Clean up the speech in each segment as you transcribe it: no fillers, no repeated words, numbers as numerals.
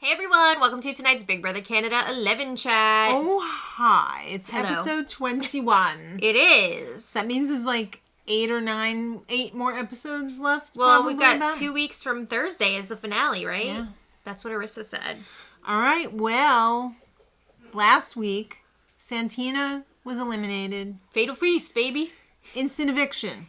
Hey everyone, welcome to tonight's Big Brother Canada 11 chat. Oh, hi. It's episode 21. It is. That means there's like 8 more episodes left. Well, we've got 2 weeks from Thursday as the finale, right? Yeah. That's what Arissa said. All right, well, last week, Santina was eliminated. Fatal feast, baby. Instant eviction.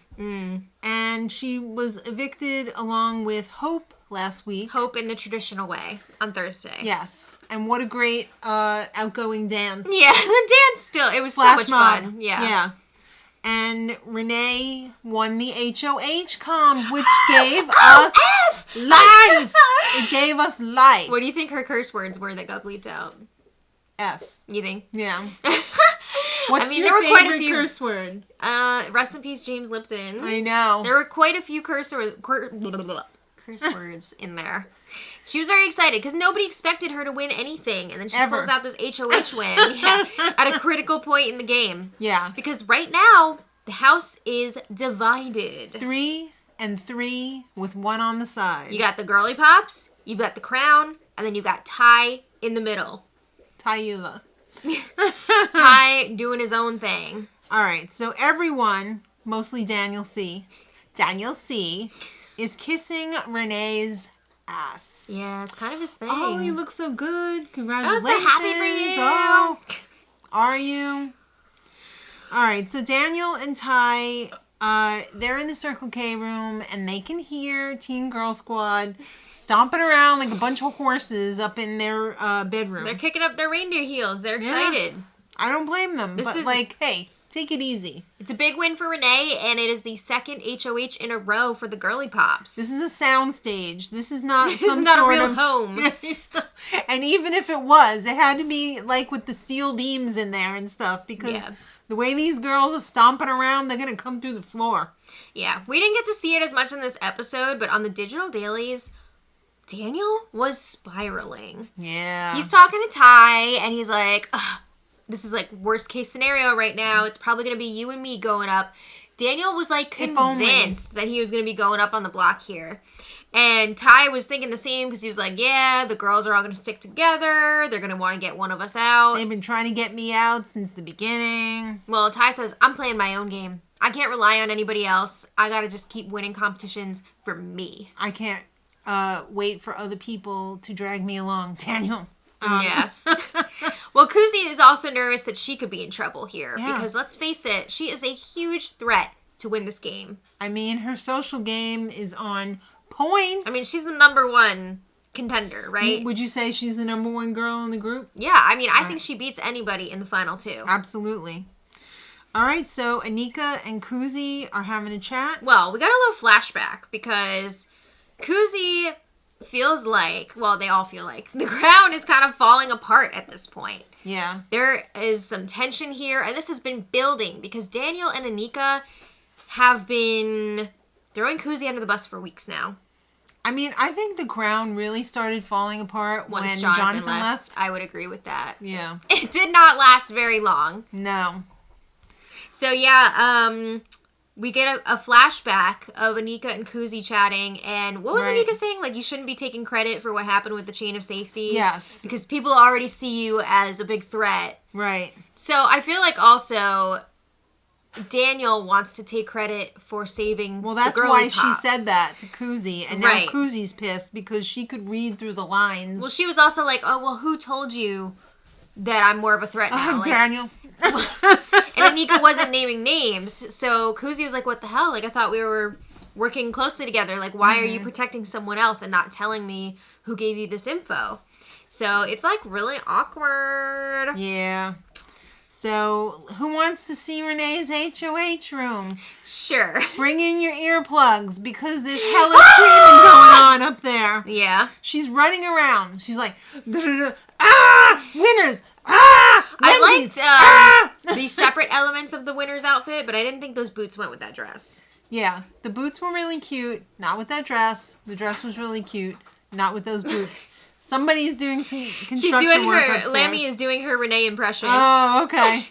And she was evicted along with Hope last week. Hope in the traditional way on Thursday. Yes. And what a great outgoing dance. Yeah, the dance still. It was Flash so much mob. fun. Yeah. Yeah. And Renee won the HOH comp, which gave us life. It gave us life. What do you think her curse words were that got bleeped out? F. You think? Yeah. What's your there were favorite quite a few curse word? Rest in peace, James Lipton. I know. There were quite a few curse words in there. She was very excited because nobody expected her to win anything, and then she pulls out this HOH win at a critical point in the game. Yeah. Because right now the house is divided. 3 and 3 with 1 on the side. You got the girly pops, you've got the crown, and then you got Ty in the middle. Tyula. Ty doing his own thing. All right, so everyone, mostly Daniel C, is kissing Renee's ass. Yeah, it's kind of his thing. Oh, you look so good. Congratulations. I'm so happy for you. Oh, are you? All right, so Daniel and Ty, they're in the Circle K room, and they can hear Teen Girl Squad stomping around like a bunch of horses up in their bedroom. They're kicking up their reindeer heels. They're excited. Yeah. I don't blame them, hey, take it easy. It's a big win for Renee, and it is the second HOH in a row for the girly pops. This is a sound stage. This is not this is not a real home. And even if it was, it had to be like with the steel beams in there and stuff, because the way these girls are stomping around, they're going to come through the floor. Yeah, we didn't get to see it as much in this episode, but on the digital dailies, Daniel was spiraling. Yeah. He's talking to Ty, and he's like, ugh, this is like worst case scenario right now. It's probably going to be you and me going up. Daniel was like convinced that he was going to be going up on the block here. And Ty was thinking the same because he was like, yeah, the girls are all going to stick together. They're going to want to get one of us out. They've been trying to get me out since the beginning. Well, Ty says, I'm playing my own game. I can't rely on anybody else. I got to just keep winning competitions for me. I can't wait for other people to drag me along. Daniel. Yeah. Well, Kuzi is also nervous that she could be in trouble here. Yeah. Because let's face it, she is a huge threat to win this game. I mean, her social game is on point. I mean, she's the number one contender, right? Would you say she's the number one girl in the group? Yeah, I mean, I think she beats anybody in the final two. Absolutely. All right, so Anika and Kuzi are having a chat. Well, we got a little flashback because Kuzi feels like, well, they all feel like, the ground is kind of falling apart at this point. Yeah. There is some tension here, and this has been building because Daniel and Anika have been throwing Kuzi under the bus for weeks now. I mean, I think the crown really started falling apart when Jonathan left. I would agree with that. Yeah. It did not last very long. No. So, yeah, we get a flashback of Anika and Kuzi chatting, and what was Anika saying? Like, you shouldn't be taking credit for what happened with the chain of safety. Yes. Because people already see you as a big threat. Right. So, I feel like also Daniel wants to take credit for saving the girly pops. Well, that's why she said that to Kuzi, and now Kuzi's pissed because she could read through the lines. Well, she was also like, oh, well, who told you that I'm more of a threat now? Like, Daniel. And Anika wasn't naming names, so Kuzi was like, what the hell? Like, I thought we were working closely together. Like, why are you protecting someone else and not telling me who gave you this info? So, it's, like, really awkward. Yeah. So, who wants to see Renee's HOH room? Sure. Bring in your earplugs because there's hella screaming going on up there. Yeah. She's running around. She's like, ah, winners, ah, Wendy's, I liked the separate elements of the winner's outfit, but I didn't think those boots went with that dress. Yeah, the boots were really cute. Not with that dress. The dress was really cute. Not with those boots. Somebody's doing some construction work upstairs. Lammy is doing her Renee impression. Oh, okay.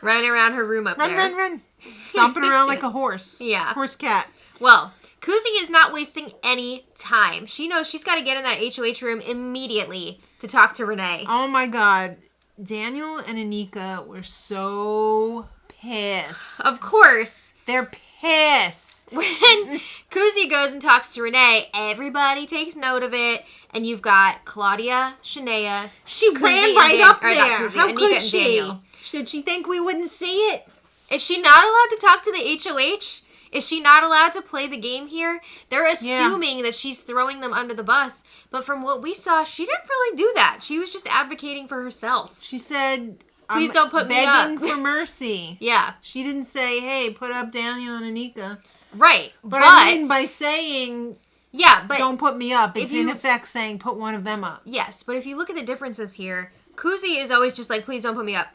Running around her room up there. Run. Stomping around like a horse. Yeah. Horse cat. Well, Kuzi is not wasting any time. She knows she's got to get in that HOH room immediately to talk to Renee. Oh my God. Daniel and Anika were so pissed. Of course. They're pissed. When Kuzi goes and talks to Renee, everybody takes note of it. And you've got Claudia, Shania. She Kuzi ran right up Kuzi, there. How Anika could and she? Daniel. Did she think we wouldn't see it? Is she not allowed to talk to the HOH? Is she not allowed to play the game here? They're assuming that she's throwing them under the bus. But from what we saw, she didn't really do that. She was just advocating for herself. She said, please don't put me up. Begging for mercy. Yeah. She didn't say, hey, put up Daniel and Anika. Right. But I mean, by saying, but don't put me up, it's in effect saying, put one of them up. Yes, but if you look at the differences here, Kuzi is always just like, please don't put me up.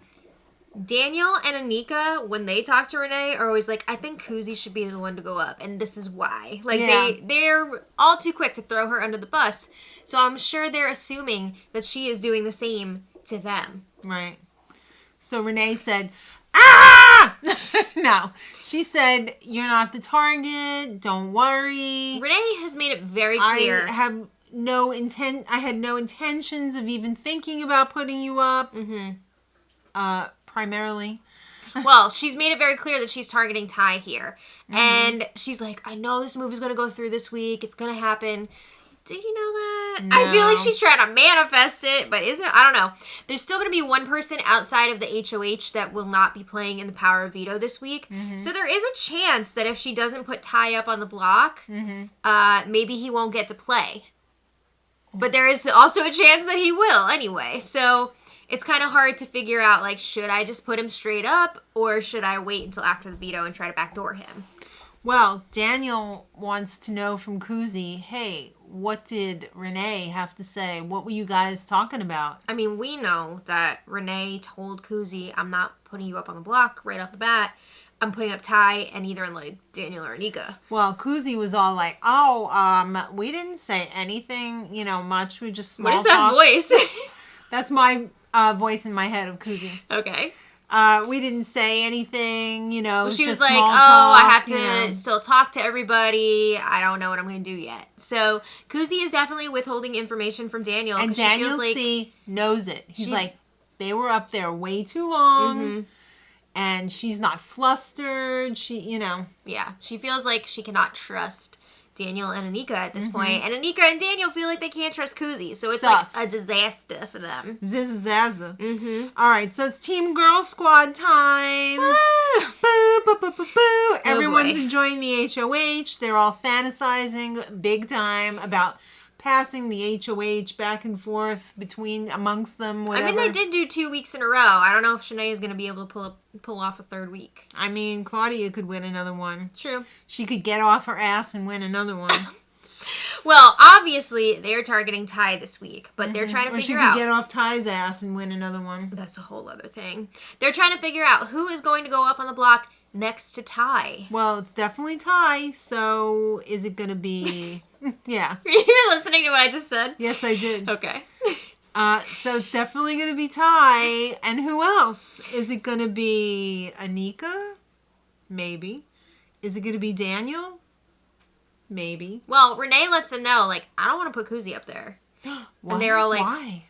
Daniel and Anika, when they talk to Renee, are always like, I think Kuzi should be the one to go up, and this is why. Like, they're all too quick to throw her under the bus. So I'm sure they're assuming that she is doing the same to them. Right. So Renee said, ah! No. She said, you're not the target. Don't worry. Renee has made it very clear. I had no intentions of even thinking about putting you up. Primarily. Well, she's made it very clear that she's targeting Ty here. And she's like, I know this move is going to go through this week. It's going to happen. Do you know that? No. I feel like she's trying to manifest it, but I don't know. There's still going to be one person outside of the HOH that will not be playing in the Power of Veto this week. So there is a chance that if she doesn't put Ty up on the block, maybe he won't get to play. But there is also a chance that he will anyway. So it's kind of hard to figure out, like, should I just put him straight up or should I wait until after the veto and try to backdoor him? Well, Daniel wants to know from Kuzi, hey, what did Renee have to say? What were you guys talking about? I mean, we know that Renee told Kuzi, I'm not putting you up on the block right off the bat. I'm putting up Ty and either like Daniel or Anika. Well, Kuzi was all like, we didn't say anything, much. We just small talk. What is that voice? That's my voice in my head of Kuzi. Okay. We didn't say anything, Well, she was just like, small talk, I have to still talk to everybody. I don't know what I'm going to do yet. So Kuzi is definitely withholding information from Daniel. And Daniel C. knows it. He's like, they were up there way too long. And she's not flustered. Yeah, she feels like she cannot trust Daniel and Anika at this point. And Anika and Daniel feel like they can't trust Kuzi. So it's like a disaster for them. Zizzazaza. All right, so it's Team Girl Squad time. Boo, boo, boo, boo, boo. Everyone's enjoying the HOH. They're all fantasizing big time about passing the HOH back and forth amongst them, whatever. I mean, they did do 2 weeks in a row. I don't know if Shanae is going to be able to pull off a third week. I mean, Claudia could win another one. True. She could get off her ass and win another one. Well, obviously, they're targeting Ty this week, but they're trying to figure out. Or she could get off Ty's ass and win another one. That's a whole other thing. They're trying to figure out who is going to go up on the block next to Ty. Well, it's definitely Ty, so is it going to be... Yeah. You're listening to what I just said? Yes, I did. Okay. So it's definitely going to be Ty. And who else? Is it going to be Anika? Maybe. Is it going to be Daniel? Maybe. Well, Renee lets them know, like, I don't want to put Kuzi up there. Why? And they're all like... Why?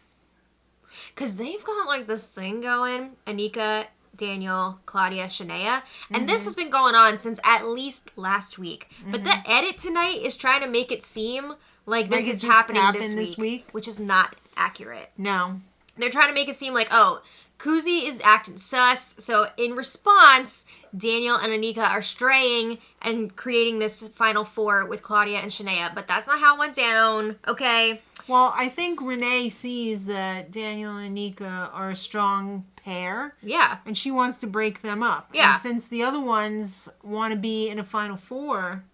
Because they've got, like, this thing going. Anika, Daniel, Claudia, Shania. And this has been going on since at least last week. But the edit tonight is trying to make it seem like this is happening this week. Which is not accurate. No. They're trying to make it seem like, Kuzi is acting sus. So in response, Daniel and Anika are straying and creating this final four with Claudia and Shania. But that's not how it went down. Okay. Well, I think Renee sees that Daniel and Anika are a strong pair. Yeah. And she wants to break them up. Yeah. And since the other ones want to be in a final four,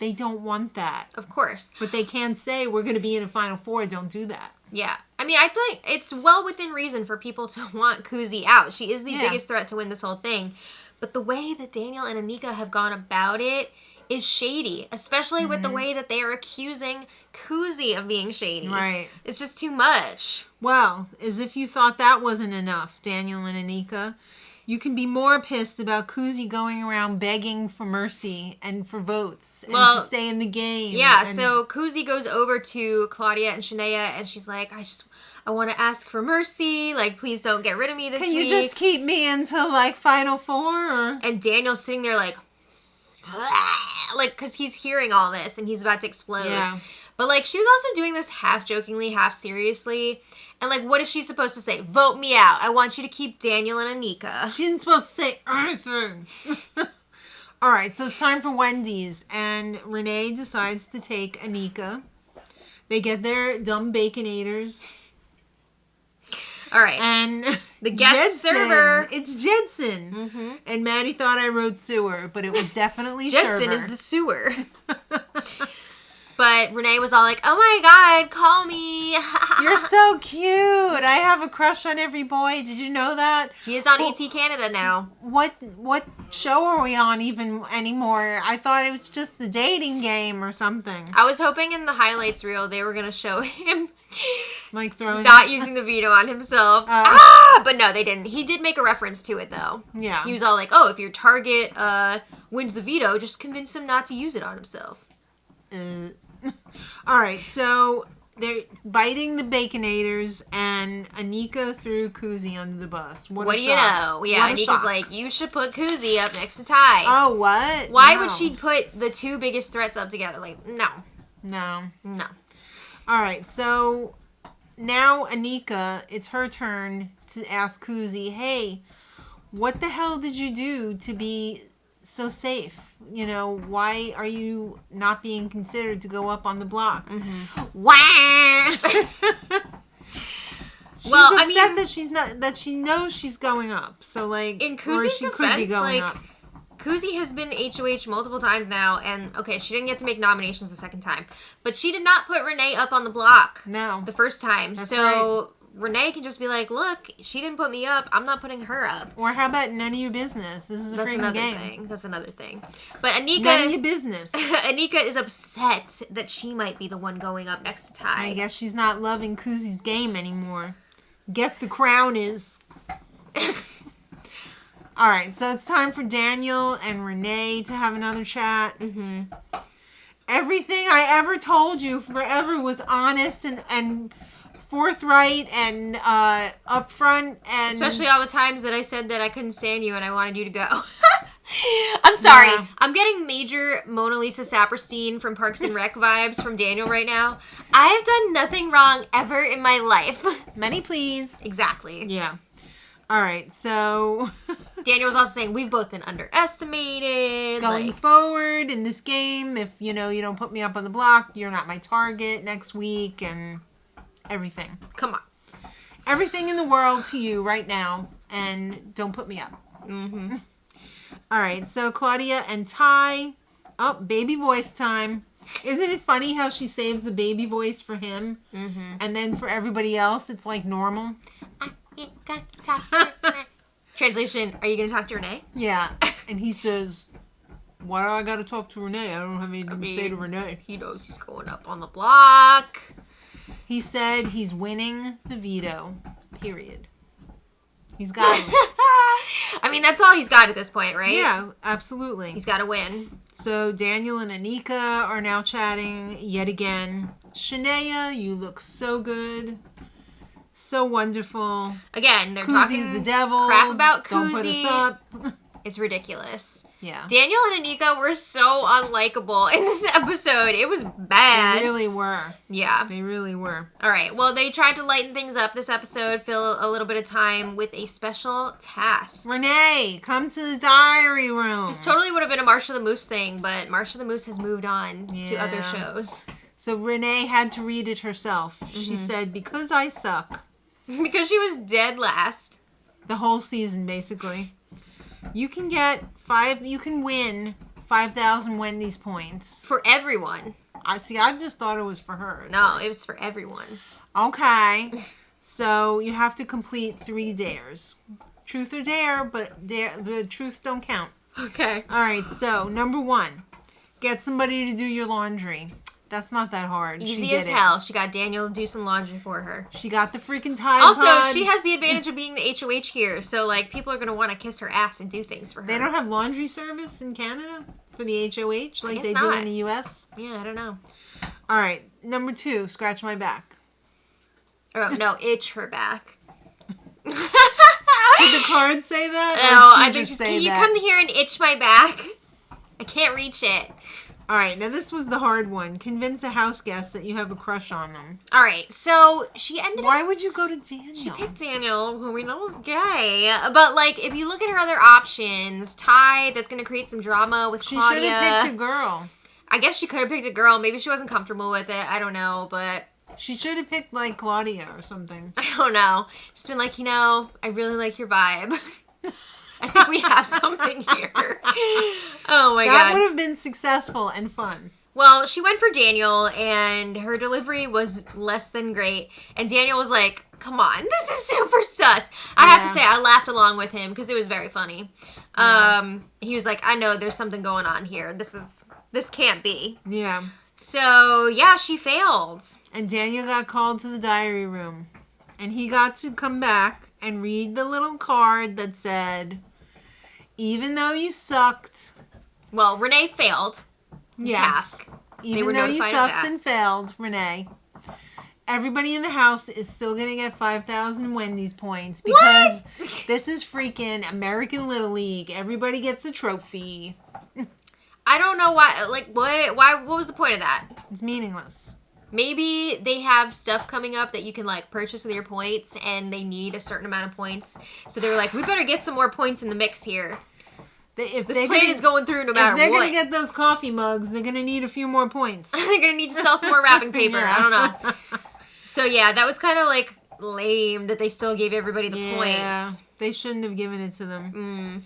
they don't want that. Of course. But they can say, we're going to be in a final four, don't do that. Yeah. I mean, I think it's well within reason for people to want Kuzi out. She is the biggest threat to win this whole thing. But the way that Daniel and Anika have gone about it is shady, especially with the way that they are accusing Kuzi of being shady. Right. It's just too much. Well, as if you thought that wasn't enough, Daniel and Anika, You can be more pissed about Kuzi going around begging for mercy and for votes and to stay in the game. Yeah, so Kuzi goes over to Claudia and Shania, and she's like, I want to ask for mercy. Like, please don't get rid of me this week. Can you just keep me until, like, Final Four? Or? And Daniel's sitting there like, because he's hearing all this, and he's about to explode. Yeah. But, like, she was also doing this half jokingly, half seriously. And, like, what is she supposed to say? Vote me out. I want you to keep Daniel and Anika. She didn't supposed to say anything. All right, so it's time for Wendy's. And Renee decides to take Anika. They get their dumb Baconators. All right. And the guest server. It's Jensen. Mm-hmm. And Maddie thought I wrote sewer, but it was definitely Jensen server. is the sewer. But Renee was all like, oh my God, call me. You're so cute. I have a crush on every boy. Did you know that? He is on ET Canada now. What show are we on even anymore? I thought it was just the dating game or something. I was hoping in the highlights reel they were going to show him like throwing not using the veto on himself. But no, they didn't. He did make a reference to it, though. Yeah. He was all like, oh, if your target wins the veto, just convince him not to use it on himself. All right, so they're biting the Baconators, and Anika threw Kuzi under the bus. What do you know? Yeah, Anika's like, you should put Kuzi up next to Ty. Oh, what? Why would she put the two biggest threats up together? Like, no. No. All right, so now Anika, it's her turn to ask Kuzi, hey, what the hell did you do to be so safe? You know, why are you not being considered to go up on the block? Mm-hmm. Wah! She's upset that she's not, that she knows she's going up. So, like, in Kuzi's she defense, could be going up. Kuzi has been HOH multiple times now, and okay, she didn't get to make nominations the second time, but she did not put Renee up on the block. No. The first time. That's so right. Renee can just be like, look, she didn't put me up. I'm not putting her up. Or how about none of your business? This is a freaking game. That's another thing. But Anika... None of your business. Anika is upset that she might be the one going up next to Ty. I guess she's not loving Kuzi's game anymore. Guess the crown is... All right, so it's time for Daniel and Renee to have another chat. Mm-hmm. Everything I ever told you forever was honest and forthright and upfront, and especially all the times that I said that I couldn't stand you and I wanted you to go. I'm sorry. Yeah. I'm getting major Mona Lisa Saperstein from Parks and Rec vibes from Daniel right now. I have done nothing wrong ever in my life. Money, please. Exactly. Yeah. All right, so Daniel was also saying we've both been underestimated. Going forward in this game, if you don't put me up on the block, you're not my target next week, and everything. Come on. Everything in the world to you right now, and don't put me up. Mm-hmm. All right, so Claudia and Ty. Oh, baby voice time. Isn't it funny how she saves the baby voice for him, and then for everybody else, it's like normal? Translation, are you going to talk to Renee? Yeah, and he says, why do I got to talk to Renee? I don't have anything to say to Renee. He knows he's going up on the block. He said he's winning the veto, period. He's got it. I mean, that's all he's got at this point, right? Yeah, absolutely. He's got to win. So Daniel and Anika are now chatting yet again. Shania, you look so good. So wonderful. Again, they're Kuzi's talking the devil. Crap about Kuzi. Don't put us up. It's ridiculous. Yeah. Daniel and Anika were so unlikable in this episode. It was bad. They really were. Yeah. They really were. All right. Well, they tried to lighten things up this episode, fill a little bit of time with a special task. Renee, come to the diary room. This totally would have been a Marsha the Moose thing, but Marsha the Moose has moved on to other shows. So Renee had to read it herself. She said, because I suck. Because she was dead last. The whole season, basically. You can win 5,000 Wendy's points. For everyone. I just thought it was for her. No, it was for everyone. Okay. So you have to complete 3 dares. Truth or dare, but truths don't count. Okay. All right, so number 1. Get somebody to do your laundry. That's not that hard. Easy as hell. She got Daniel to do some laundry for her. She got the freaking Tide Also, Pod. she has the advantage of being the HOH here, so like people are gonna want to kiss her ass and do things for her. They don't have laundry service in Canada for the HOH like they do in the US? Yeah, I don't know. All right, number 2, scratch my back. Oh, no, itch her back. Did the card say that? No, I think just can you come here and itch my back? I can't reach it. All right, now this was the hard one. Convince a house guest that you have a crush on them. All right, so she ended Why would you go to Daniel? She picked Daniel, who we know is gay. But, like, if you look at her other options, Ty, that's going to create some drama with Claudia. She should have picked a girl. I guess she could have picked a girl. Maybe she wasn't comfortable with it. I don't know, but... She should have picked, like, Claudia or something. I don't know. Just been like, I really like your vibe. I think we have something here. Oh, my God. That would have been successful and fun. Well, she went for Daniel, and her delivery was less than great. And Daniel was like, come on, this is super sus. I have to say, I laughed along with him because it was very funny. Yeah. He was like, I know there's something going on here. This can't be. Yeah. So, yeah, she failed. And Daniel got called to the diary room. And he got to come back and read the little card that said, even though you sucked. Well, Renee failed the task. Even though you sucked and failed, Renee, everybody in the house is still going to get 5,000 Wendy's points because this is freaking American Little League. Everybody gets a trophy. I don't know why. Like, what was the point of that? It's meaningless. Maybe they have stuff coming up that you can, like, purchase with your points, and they need a certain amount of points. So they were like, we better get some more points in the mix here. This plane is going through no matter what. If they're going to get those coffee mugs, they're going to need a few more points. They're going to need to sell some more wrapping paper. Yeah. I don't know. So, yeah, that was kind of, like, lame that they still gave everybody the points. They shouldn't have given it to them.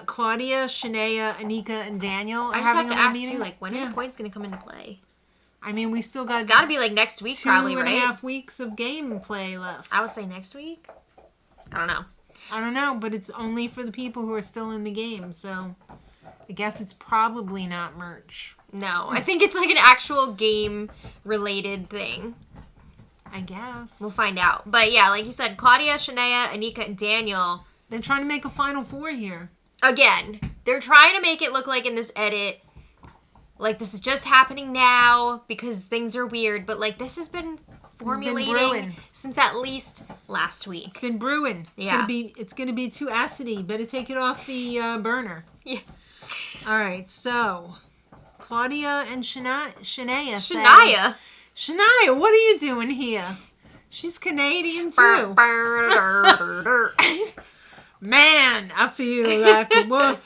Claudia, Shania, Anika, and Daniel are having a meeting. I just have to ask, too, like, when are the points going to come into play? I mean, we still got... It's got to be, like, next week, probably, right? 2.5 weeks of game play left. I would say next week. I don't know, but it's only for the people who are still in the game, so I guess it's probably not merch. No, I think it's, like, an actual game-related thing. I guess. We'll find out. But, yeah, like you said, Claudia, Shania, Anika, and Daniel... They're trying to make a Final Four here. Again, they're trying to make it look like in this edit, like this is just happening now because things are weird. But like this has been formulating since at least last week. It's been brewing. It's gonna be too acidy. Better take it off the burner. Yeah. All right. So Claudia and Shania. Shania, what are you doing here? She's Canadian too. Man, I feel like a wolf.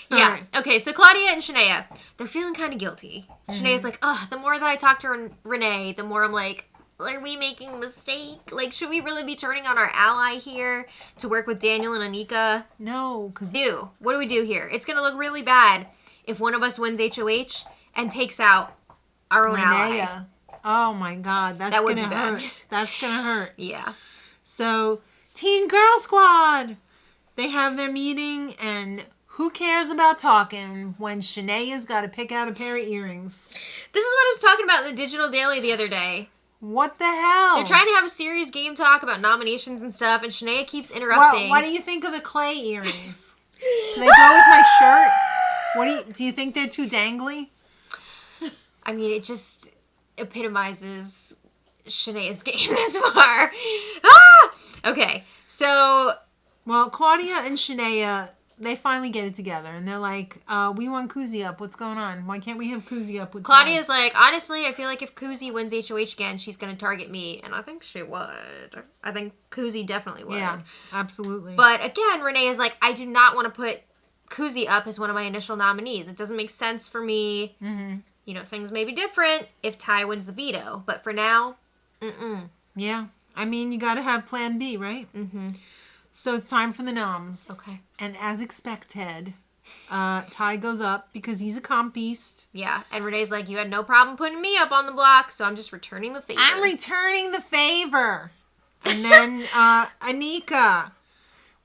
Yeah. Right. Okay, so Claudia and Shania, they're feeling kind of guilty. Mm-hmm. Shania's like, the more that I talk to Renee, the more I'm like, are we making a mistake? Like, should we really be turning on our ally here to work with Daniel and Anika? No, because... What do we do here? It's going to look really bad if one of us wins HOH and takes out our own ally. Oh, my God. That would be bad. That's going to hurt. Yeah. So, Teen Girl Squad... They have their meeting, and who cares about talking when Shania's got to pick out a pair of earrings? This is what I was talking about in the Digital Daily the other day. What the hell? They're trying to have a serious game talk about nominations and stuff, and Shania keeps interrupting. What do you think of the clay earrings? Do they go with my shirt? Do you think they're too dangly? I mean, it just epitomizes Shania's game this far. Okay, so... Well, Claudia and Shania, they finally get it together. And they're like, we want Koozie up. What's going on? Why can't we have Koozie up with Claudia's like, honestly, I feel like if Koozie wins HOH again, she's going to target me. And I think she would. I think Koozie definitely would. Yeah, absolutely. But again, Renee is like, I do not want to put Koozie up as one of my initial nominees. It doesn't make sense for me. Mm-hmm. You know, things may be different if Ty wins the veto. But for now, Yeah. I mean, you got to have plan B, right? Mm-hmm. So it's time for the noms. Okay. And as expected, Ty goes up because he's a comp beast. Yeah. And Renee's like, you had no problem putting me up on the block, so I'm just returning the favor. I'm returning the favor. And then Anika,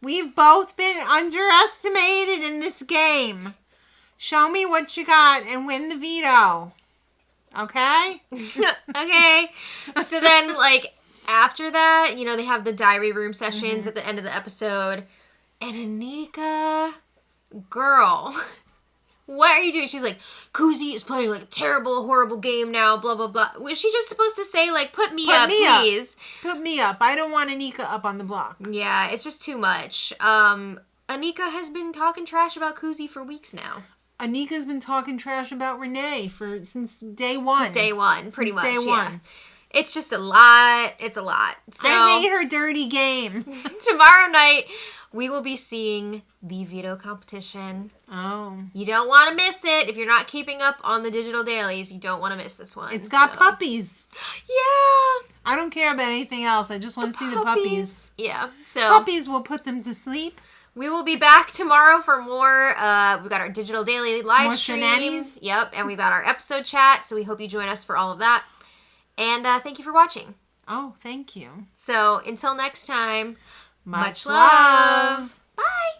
we've both been underestimated in this game. Show me what you got and win the veto. Okay? Okay. So then, like, after that, you know, they have the diary room sessions at the end of the episode. And Anika, girl, what are you doing? She's like, Kuzi is playing, like, a terrible, horrible game now, blah, blah, blah. Was she just supposed to say, like, put me up, please? Put me up. I don't want Anika up on the block. Yeah, it's just too much. Anika has been talking trash about Kuzi for weeks now. Anika's been talking trash about Renee since day one. Since day one, pretty much. Day one. Yeah. It's just a lot. It's a lot. So I hate her dirty game. Tomorrow night, we will be seeing the veto competition. Oh. You don't want to miss it. If you're not keeping up on the digital dailies, you don't want to miss this one. It's got puppies. Yeah. I don't care about anything else. I just want to see the puppies. Yeah. So puppies will put them to sleep. We will be back tomorrow for more. We've got our digital daily live stream. Shenanigans. Yep. And we've got our episode chat. So we hope you join us for all of that. And thank you for watching. Oh, thank you. So until next time, much love. Bye.